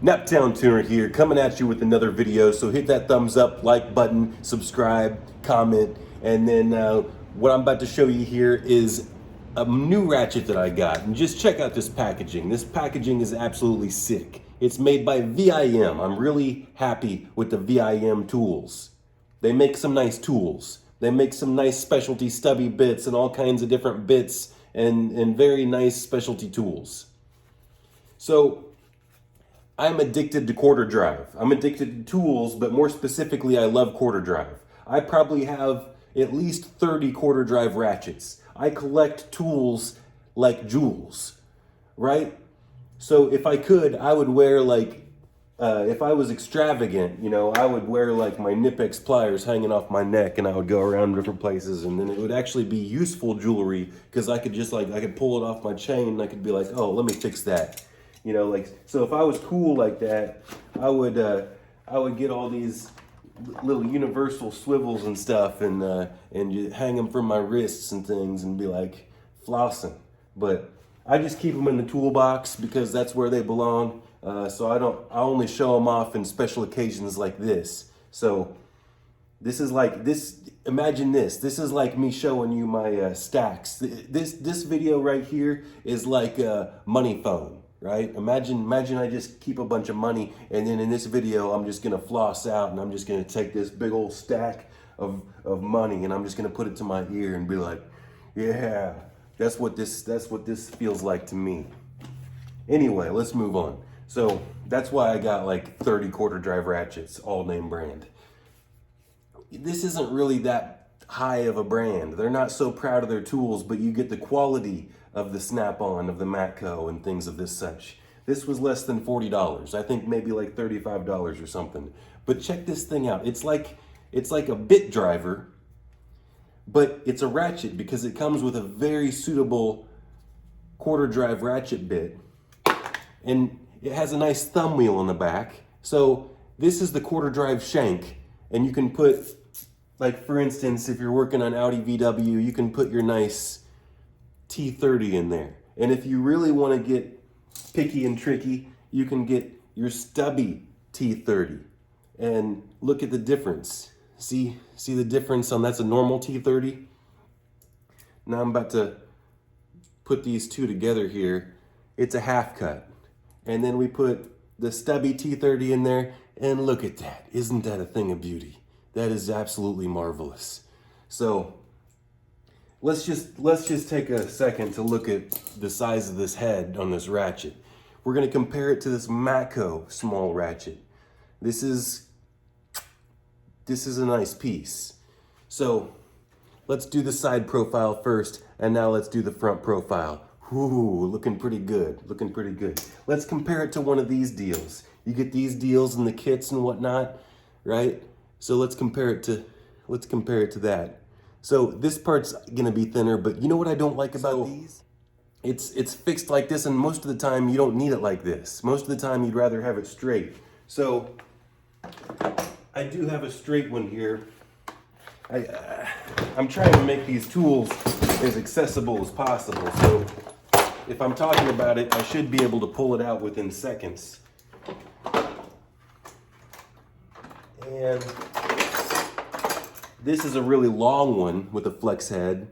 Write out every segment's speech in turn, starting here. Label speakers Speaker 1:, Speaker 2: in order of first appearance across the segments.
Speaker 1: NaptownTuner here, coming at you with another video. So hit that thumbs up, like button, subscribe, comment, and then what I'm about to show you here is a new ratchet that I got. And just check out this packaging. This packaging is absolutely sick. It's made by VIM. I'm really happy with the VIM tools. They make some nice tools. They make some nice specialty stubby bits and all kinds of different bits and very nice specialty tools. So I'm addicted to quarter drive. I'm addicted to tools, but more specifically, I love quarter drive. I probably have at least 30 quarter drive ratchets. I collect tools like jewels, right? So if I could, I would wear like, if I was extravagant, you know, I would wear like my Nipex pliers hanging off my neck and I would go around different places, and then it would actually be useful jewelry because I could just like, I could pull it off my chain and I could be like, oh, let me fix that. You know, like, so if I was cool like that, I would get all these little universal swivels and stuff and you hang them from my wrists and things and be like flossing. But I just keep them in the toolbox because that's where they belong. So I only show them off in special occasions like this. So this is like this. Imagine this. This is like me showing you my stacks. This video right here is like a money phone. Right? Imagine I just keep a bunch of money, and then in this video I'm just gonna floss out and I'm just gonna take this big old stack of money and I'm just gonna put it to my ear and be like, yeah, that's what this feels like to me. Anyway, let's move on. So that's why I got like 30 quarter drive ratchets, all name brand. This isn't really that high of a brand. They're not so proud of their tools, but you get the quality of the Snap-on, of the Matco, and things of this such. This was less than $40. I think maybe like $35 or something. But check this thing out. It's like a bit driver, but it's a ratchet because it comes with a very suitable quarter drive ratchet bit. And it has a nice thumb wheel on the back. So this is the quarter drive shank. And you can put, like for instance, if you're working on Audi VW, you can put your nice T30 in there. And if you really want to get picky and tricky, you can get your stubby T30. And look at the difference. See the difference on that's a normal T30? Now I'm about to put these two together here. It's a half cut. And then we put the stubby T30 in there, and look at that. Isn't that a thing of beauty? That is absolutely marvelous. So let's just take a second to look at the size of this head on this ratchet. We're going to compare it to this Matco small ratchet. This is a nice piece. So let's do the side profile first, and now let's do the front profile. Ooh, looking pretty good, looking pretty good. Let's compare it to one of these deals. You get these deals in the kits and whatnot, right? So let's compare it to that. So this part's gonna be thinner, but you know what I don't like about these? It's fixed like this, and most of the time you don't need it like this. Most of the time you'd rather have it straight. So I do have a straight one here. I'm trying to make these tools as accessible as possible. So if I'm talking about it, I should be able to pull it out within seconds. And this is a really long one with a flex head,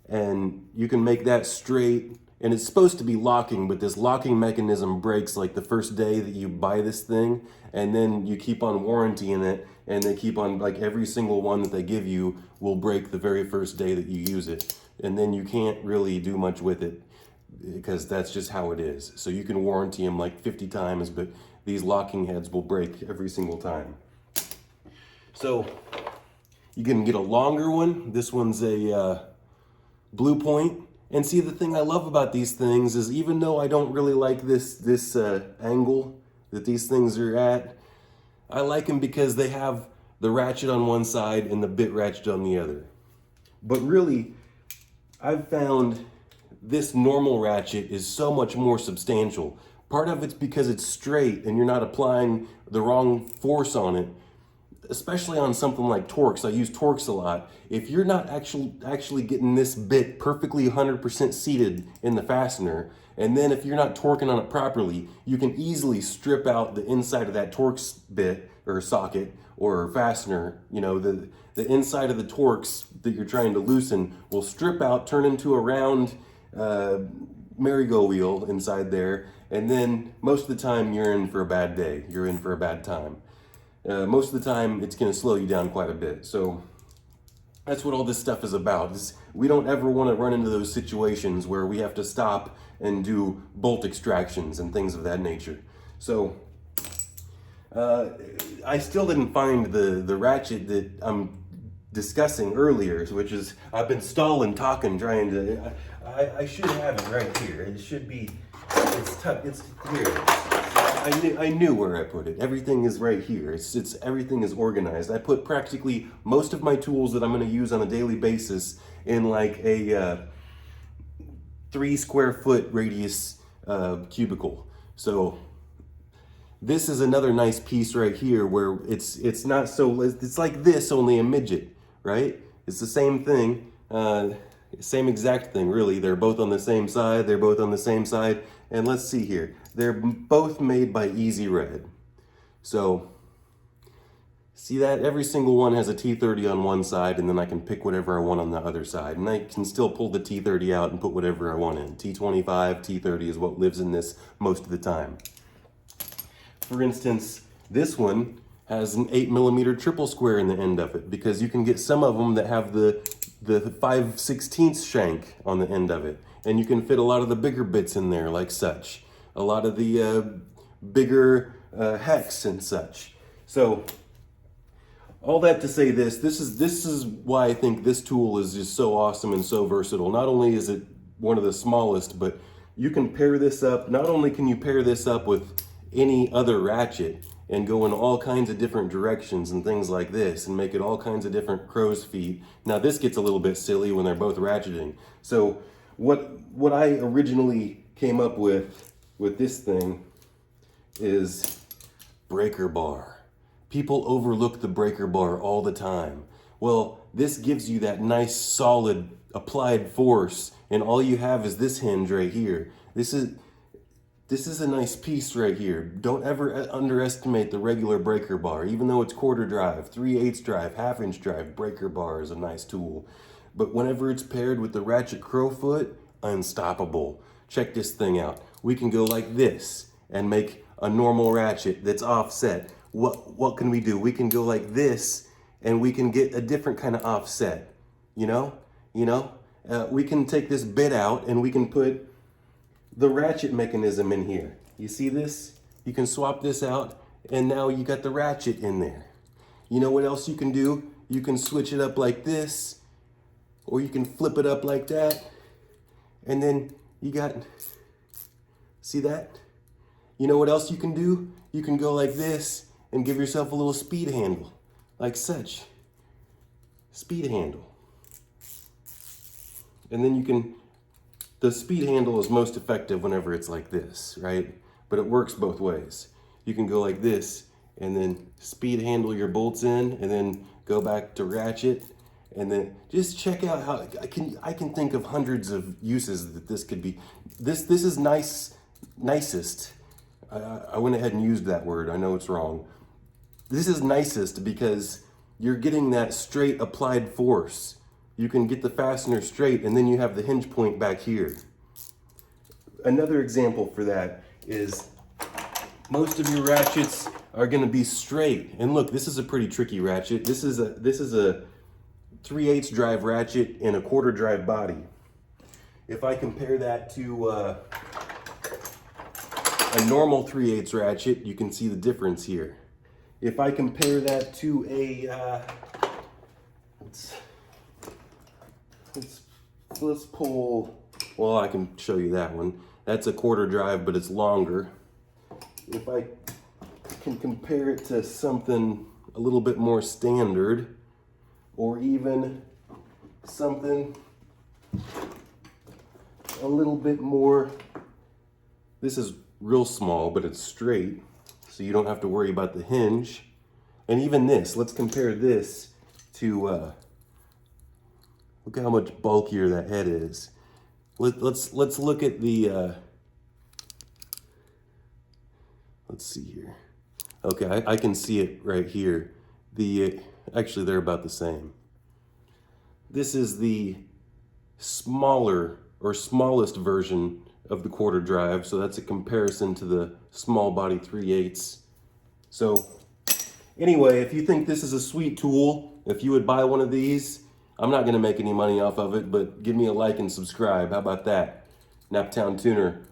Speaker 1: and you can make that straight, and it's supposed to be locking, but this locking mechanism breaks like the first day that you buy this thing, and then you keep on warrantying it, and they keep on, like every single one that they give you will break the very first day that you use it, and then you can't really do much with it because that's just how it is. So you can warranty them like 50 times, but these locking heads will break every single time. So you can get a longer one. This one's a Blue Point. And see, the thing I love about these things is even though I don't really like this angle that these things are at, I like them because they have the ratchet on one side and the bit ratchet on the other. But really, I've found this normal ratchet is so much more substantial. Part of it's because it's straight and you're not applying the wrong force on it. Especially on something like Torx, I use Torx a lot. If you're not actually getting this bit perfectly 100% seated in the fastener, And then if you're not torquing on it properly, you can easily strip out the inside of that Torx bit or socket or fastener. You know, the inside of the Torx that you're trying to loosen will strip out, turn into a round merry-go wheel inside there. And then most of the time you're in for a bad day. You're in for a bad time. Most of the time it's going to slow you down quite a bit. So that's what all this stuff is about. We don't ever want to run into those situations where we have to stop and do bolt extractions and things of that nature. So I still didn't find the ratchet that I'm discussing earlier, which is, I've been stalling, talking, trying to, I should have it right here. It should be, it's here. I knew where I put it. Everything is right here. Everything is organized. I put practically most of my tools that I'm going to use on a daily basis in like a 3 square foot radius cubicle. So this is another nice piece right here where it's not so, it's like this, only a midget, right? It's the same thing, same exact thing really. They're both on the same side. They're both on the same side. And let's see here. They're both made by Easy Red. So see that? Every single one has a T30 on one side, and then I can pick whatever I want on the other side. And I can still pull the T30 out and put whatever I want in. T25, T30 is what lives in this most of the time. For instance, this one has an 8mm triple square in the end of it, because you can get some of them that have the 5/16 shank on the end of it. And you can fit a lot of the bigger bits in there like such. A lot of the bigger hex and such. So all that to say this is why I think this tool is just so awesome and so versatile. Not only is it one of the smallest, but you can pair this up. Not only can you pair this up with any other ratchet and go in all kinds of different directions and things like this and make it all kinds of different crow's feet. Now this gets a little bit silly when they're both ratcheting. So what I originally came up with this thing is breaker bar. People overlook the breaker bar all the time. Well, this gives you that nice solid applied force, and all you have is this hinge right here. This is a nice piece right here. Don't ever underestimate the regular breaker bar. Even though it's quarter drive, 3/8 drive, 1/2 inch drive, breaker bar is a nice tool. But whenever it's paired with the ratchet crowfoot, unstoppable. Check this thing out. We can go like this and make a normal ratchet that's offset. What can we do? We can go like this and we can get a different kind of offset. You know, we can take this bit out and we can put the ratchet mechanism in here. You see this? You can swap this out and now you got the ratchet in there. You know what else you can do? You can switch it up like this, or you can flip it up like that, and then you got, see that? You know what else you can do? You can go like this and give yourself a little speed handle, like such. Speed handle. And then you can, the speed handle is most effective whenever it's like this, right? But it works both ways. You can go like this and then speed handle your bolts in and then go back to ratchet, and then just check out how I can think of hundreds of uses that this could be. This is nicest. I went ahead and used that word. I know it's wrong. This is nicest because you're getting that straight applied force. You can get the fastener straight and then you have the hinge point back here. Another example for that is most of your ratchets are going to be straight. And look, this is a pretty tricky ratchet. This is a 3/8 drive ratchet and a quarter drive body. If I compare that to a normal 3/8 ratchet, you can see the difference here. If I compare that to a, let's pull, well, I can show you that one. That's a quarter drive, but it's longer. If I can compare it to something a little bit more standard, or even something a little bit more, this is real small, but it's straight, so you don't have to worry about the hinge. And even this, let's compare this to, look how much bulkier that head is. Let's look at the let's see here. Okay, I can see it right here. Actually, they're about the same. This is the smaller or smallest version of the quarter drive, so that's a comparison to the small body 3/8. So anyway, if you think this is a sweet tool, if you would buy one of these, I'm not gonna make any money off of it, but give me a like and subscribe. How about that? NaptownTuner.